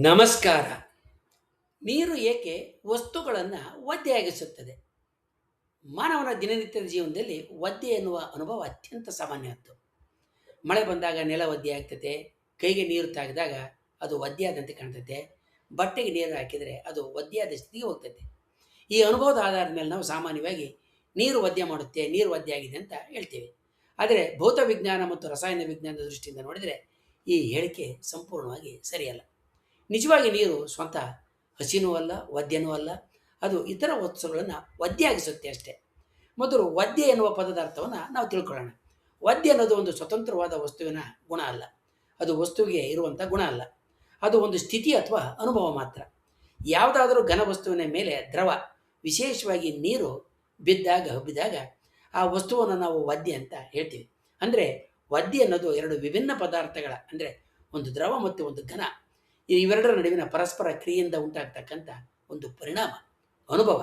ನಮಸ್ಕಾರ. ನೀರು ಏಕೆ ವಸ್ತುಗಳನ್ನು ಒದ್ದೆಯಾಗಿಸುತ್ತದೆ? ಮಾನವನ ದಿನನಿತ್ಯದ ಜೀವನದಲ್ಲಿ ಒದ್ದೆ ಎನ್ನುವ ಅನುಭವ ಅತ್ಯಂತ ಸಾಮಾನ್ಯದ್ದು. ಮಳೆ ಬಂದಾಗ ನೆಲ ಒದ್ದೆ ಆಗ್ತದೆ, ಕೈಗೆ ನೀರು ತಾಗಿದಾಗ ಅದು ಒದ್ದೆಯಾದಂತೆ ಕಾಣ್ತದೆ, ಬಟ್ಟೆಗೆ ನೀರು ಹಾಕಿದರೆ ಅದು ಒದ್ದೆಯಾದ ಸ್ಥಿತಿಗೆ ಹೋಗ್ತದೆ. ಈ ಅನುಭವದ ಆಧಾರದ ಮೇಲೆ ನಾವು ಸಾಮಾನ್ಯವಾಗಿ ನೀರು ಒದ್ದೆ ಮಾಡುತ್ತೆ, ನೀರು ಒದ್ದೆ ಆಗಿದೆ ಅಂತ ಹೇಳ್ತೇವೆ. ಆದರೆ ಭೌತ ವಿಜ್ಞಾನ ಮತ್ತು ರಸಾಯನ ವಿಜ್ಞಾನದ ದೃಷ್ಟಿಯಿಂದ ನೋಡಿದರೆ ಈ ಹೇಳಿಕೆ ಸಂಪೂರ್ಣವಾಗಿ ಸರಿಯಲ್ಲ. ನಿಜವಾಗಿ ನೀರು ಸ್ವತಃ ಹಸಿನೂ ಅಲ್ಲ, ಒದ್ದೆನೂ ಅಲ್ಲ. ಅದು ಇತರ ವಸ್ತುಗಳನ್ನು ಒದ್ದೆಯಾಗಿಸುತ್ತೆ ಅಷ್ಟೇ. ಮೊದಲು ಒದ್ದೆ ಎನ್ನುವ ಪದದ ಅರ್ಥವನ್ನು ನಾವು ತಿಳ್ಕೊಳ್ಳೋಣ. ಒದ್ದೆ ಅನ್ನೋದು ಒಂದು ಸ್ವತಂತ್ರವಾದ ವಸ್ತುವಿನ ಗುಣ ಅಲ್ಲ. ಅದು ವಸ್ತುವಿಗೆ ಇರುವಂಥ ಗುಣ ಅಲ್ಲ. ಅದು ಒಂದು ಸ್ಥಿತಿ ಅಥವಾ ಅನುಭವ ಮಾತ್ರ. ಯಾವುದಾದರೂ ಘನ ವಸ್ತುವಿನ ಮೇಲೆ ದ್ರವ, ವಿಶೇಷವಾಗಿ ನೀರು ಹಬ್ಬಿದಾಗ ಆ ವಸ್ತುವನ್ನು ನಾವು ಒದ್ದೆ ಅಂತ ಹೇಳ್ತೀವಿ. ಅಂದರೆ ಒದ್ದೆ ಅನ್ನೋದು ಎರಡು ವಿಭಿನ್ನ ಪದಾರ್ಥಗಳ, ಅಂದರೆ ಒಂದು ದ್ರವ ಮತ್ತು ಒಂದು ಘನ, ಇವೆರಡರ ನಡುವಿನ ಪರಸ್ಪರ ಕ್ರಿಯೆಯಿಂದ ಉಂಟಾಗ್ತಕ್ಕಂಥ ಒಂದು ಪರಿಣಾಮ, ಅನುಭವ.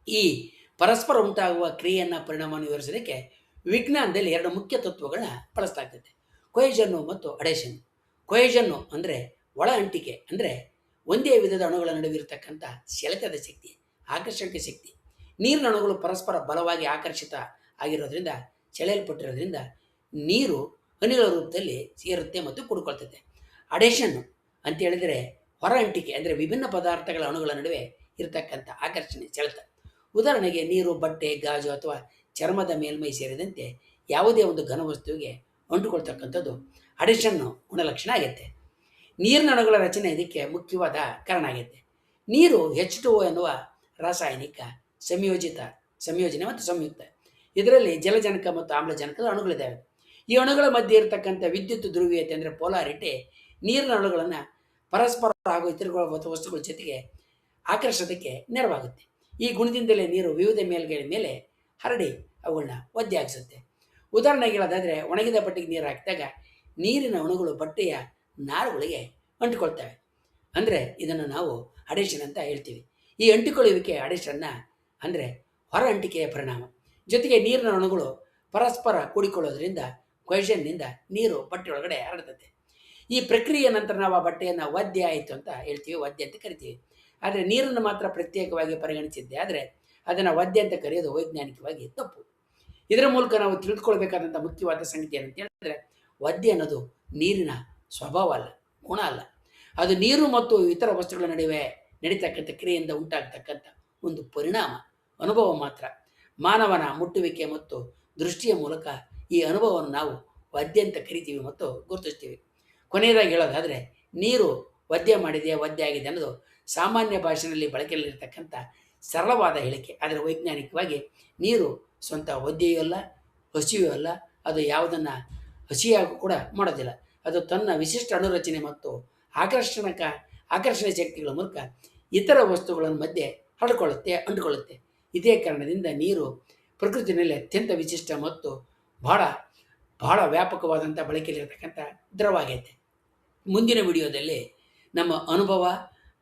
ಈ ಪರಸ್ಪರ ಉಂಟಾಗುವ ಕ್ರಿಯೆಯನ್ನು, ಪರಿಣಾಮವನ್ನು ವಿವರಿಸೋದಕ್ಕೆ ವಿಜ್ಞಾನದಲ್ಲಿ ಎರಡು ಮುಖ್ಯ ತತ್ವಗಳನ್ನ ಬಳಸಲಾಗ್ತದೆ: ಕೊಯೆಷನ್ನು ಮತ್ತು ಅಡೇಷನ್. ಕೊಯೆಷನ್ನು ಅಂದರೆ ಒಳ ಅಂಟಿಕೆ, ಅಂದರೆ ಒಂದೇ ವಿಧದ ಅಣುಗಳ ನಡುವೆ ಇರತಕ್ಕಂಥ ಸೆಳೆತದ ಶಕ್ತಿ, ಆಕರ್ಷಕ ಶಕ್ತಿ. ನೀರಿನ ಅಣುಗಳು ಪರಸ್ಪರ ಬಲವಾಗಿ ಆಕರ್ಷಿತ ಆಗಿರೋದ್ರಿಂದ, ಸೆಳೆಯಲ್ಪಟ್ಟಿರೋದ್ರಿಂದ ನೀರು ಹನಿಗಳ ರೂಪದಲ್ಲಿ ಸೇರುತ್ತೆ ಮತ್ತು ಕೂಡಿಕೊಳ್ತದೆ. ಅಡೇಷನ್ನು ಅಂತ ಹೇಳಿದರೆ ಹೊರ ಅಂಟಿಕೆ, ಅಂದರೆ ವಿಭಿನ್ನ ಪದಾರ್ಥಗಳ ಅಣುಗಳ ನಡುವೆ ಇರತಕ್ಕಂಥ ಆಕರ್ಷಣೆ, ಸೆಳೆತ. ಉದಾಹರಣೆಗೆ ನೀರು, ಬಟ್ಟೆ, ಗಾಜು ಅಥವಾ ಚರ್ಮದ ಮೇಲ್ಮೈ ಸೇರಿದಂತೆ ಯಾವುದೇ ಒಂದು ಘನವಸ್ತುವಿಗೆ ಅಂಟುಕೊಳ್ತಕ್ಕಂಥದ್ದು ಅಡೇಷನ್ನು ಗುಣಲಕ್ಷಣ ಆಗುತ್ತೆ. ನೀರಿನ ಅಣುಗಳ ರಚನೆ ಇದಕ್ಕೆ ಮುಖ್ಯವಾದ ಕಾರಣ ಆಗುತ್ತೆ. ನೀರು H2O ಎನ್ನುವ ರಾಸಾಯನಿಕ ಸಂಯೋಜನೆ ಮತ್ತು ಸಂಯುಕ್ತ. ಇದರಲ್ಲಿ ಜಲಜನಕ ಮತ್ತು ಆಮ್ಲಜನಕದ ಅಣುಗಳಿದ್ದಾವೆ. ಈ ಅಣುಗಳ ಮಧ್ಯೆ ಇರತಕ್ಕಂಥ ವಿದ್ಯುತ್ ಧ್ರುವೀಯತೆ, ಅಂದರೆ ಪೋಲಾರಿಟಿ, ನೀರಿನ ಅಣುಗಳನ್ನು ಪರಸ್ಪರ ಹಾಗೂ ಇತರ ವಸ್ತುಗಳ ಜೊತೆಗೆ ಆಕರ್ಷಿಸೋದಕ್ಕೆ ನೆರವಾಗುತ್ತೆ. ಈ ಗುಣದಿಂದಲೇ ನೀರು ವಿವಿಧ ಮೇಲ್ಗಳ ಮೇಲೆ ಹರಡಿ ಅವುಗಳನ್ನ ಒದ್ದೆ ಆಗಿಸುತ್ತೆ. ಉದಾಹರಣೆಗೆ ಹೇಳೋದಾದರೆ, ಒಣಗಿದ ಬಟ್ಟೆಗೆ ನೀರು ಹಾಕಿದಾಗ ನೀರಿನ ಅಣುಗಳು ಬಟ್ಟೆಯ ನಾರುಗಳಿಗೆ ಅಂಟಿಕೊಳ್ತವೆ. ಅಂದರೆ ಇದನ್ನು ನಾವು ಅಡೇಷನ್ ಅಂತ ಹೇಳ್ತೀವಿ. ಈ ಅಂಟಿಕೊಳ್ಳುವಿಕೆ ಅಡೇಷನ್ನ, ಅಂದರೆ ಹೊರ ಅಂಟಿಕೆಯ ಪರಿಣಾಮ. ಜೊತೆಗೆ ನೀರಿನ ಅಣುಗಳು ಪರಸ್ಪರ ಕೂಡಿಕೊಳ್ಳೋದ್ರಿಂದ ಕೊಯೆಷನ್ನಿಂದ ನೀರು ಬಟ್ಟೆ ಒಳಗಡೆ ಹರಡ್ತದೆ. ಈ ಪ್ರಕ್ರಿಯೆ ನಂತರ ನಾವು ಆ ಬಟ್ಟೆಯನ್ನು ಒದ್ದೆ ಆಯಿತು ಅಂತ ಹೇಳ್ತೀವಿ, ಒದ್ದೆ ಅಂತ ಕರಿತೀವಿ. ಆದರೆ ನೀರನ್ನು ಮಾತ್ರ ಪ್ರತ್ಯೇಕವಾಗಿ ಪರಿಗಣಿಸಿದ್ದೆ ಆದರೆ ಅದನ್ನು ಒದ್ದೆ ಅಂತ ಕರೆಯೋದು ವೈಜ್ಞಾನಿಕವಾಗಿ ತಪ್ಪು. ಇದರ ಮೂಲಕ ನಾವು ತಿಳಿದುಕೊಳ್ಬೇಕಾದಂಥ ಮುಖ್ಯವಾದ ಸಂಗತಿ ಏನಂತ ಹೇಳಿದ್ರೆ, ಒದ್ದೆ ಅನ್ನೋದು ನೀರಿನ ಸ್ವಭಾವ ಅಲ್ಲ, ಗುಣ ಅಲ್ಲ. ಅದು ನೀರು ಮತ್ತು ಇತರ ವಸ್ತುಗಳ ನಡುವೆ ನಡೀತಕ್ಕಂಥ ಕ್ರಿಯೆಯಿಂದ ಉಂಟಾಗ್ತಕ್ಕಂಥ ಒಂದು ಪರಿಣಾಮ, ಅನುಭವ ಮಾತ್ರ. ಮಾನವನ ಮುಟ್ಟುವಿಕೆ ಮತ್ತು ದೃಷ್ಟಿಯ ಮೂಲಕ ಈ ಅನುಭವವನ್ನು ನಾವು ಒದ್ದೆ ಅಂತ ಕರಿತೀವಿ ಮತ್ತು ಗುರುತಿಸ್ತೀವಿ. ಕೊನೆಯದಾಗಿ ಹೇಳೋದಾದರೆ, ನೀರು ಒದ್ದೆ ಮಾಡಿದೆ, ಒದ್ದೆ ಆಗಿದೆ ಅನ್ನೋದು ಸಾಮಾನ್ಯ ಭಾಷೆಯಲ್ಲಿ ಬಳಕೆಯಲ್ಲಿರ್ತಕ್ಕಂಥ ಸರಳವಾದ ಹೇಳಿಕೆ. ಆದರೆ ವೈಜ್ಞಾನಿಕವಾಗಿ ನೀರು ಸ್ವಂತ ಒದ್ದೆಯೂ ಅಲ್ಲ, ಹಸಿಯೂ ಅಲ್ಲ. ಅದು ಯಾವುದನ್ನು ಹಸಿಯಾಗೂ ಕೂಡ ಮಾಡೋದಿಲ್ಲ. ಅದು ತನ್ನ ವಿಶಿಷ್ಟ ಅಣುರಚನೆ ಮತ್ತು ಆಕರ್ಷಣೆ ಶಕ್ತಿಗಳ ಮೂಲಕ ಇತರ ವಸ್ತುಗಳ ಮಧ್ಯೆ ಅಂಟಿಕೊಳ್ಳುತ್ತೆ. ಇದೇ ಕಾರಣದಿಂದ ನೀರು ಪ್ರಕೃತಿಯಲ್ಲಿ ಅತ್ಯಂತ ವಿಶಿಷ್ಟ ಮತ್ತು ಬಹಳ ವ್ಯಾಪಕವಾದಂಥ ಬಳಕೆಯಲ್ಲಿರ್ತಕ್ಕಂಥ ದ್ರವ ಆಗೈತೆ. ಮುಂದಿನ ವಿಡಿಯೋದಲ್ಲಿ ನಮ್ಮ ಅನುಭವ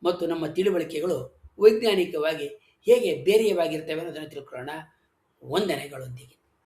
ಮತ್ತು ನಮ್ಮ ತಿಳುವಳಿಕೆಗಳು ವೈಜ್ಞಾನಿಕವಾಗಿ ಹೇಗೆ ಬೇರೆಯವಾಗಿರ್ತವೆ ಅನ್ನೋದನ್ನು ತಿಳ್ಕೊಳ್ಳೋಣ. ವಂದನೆಗಳೊಂದಿಗೆ.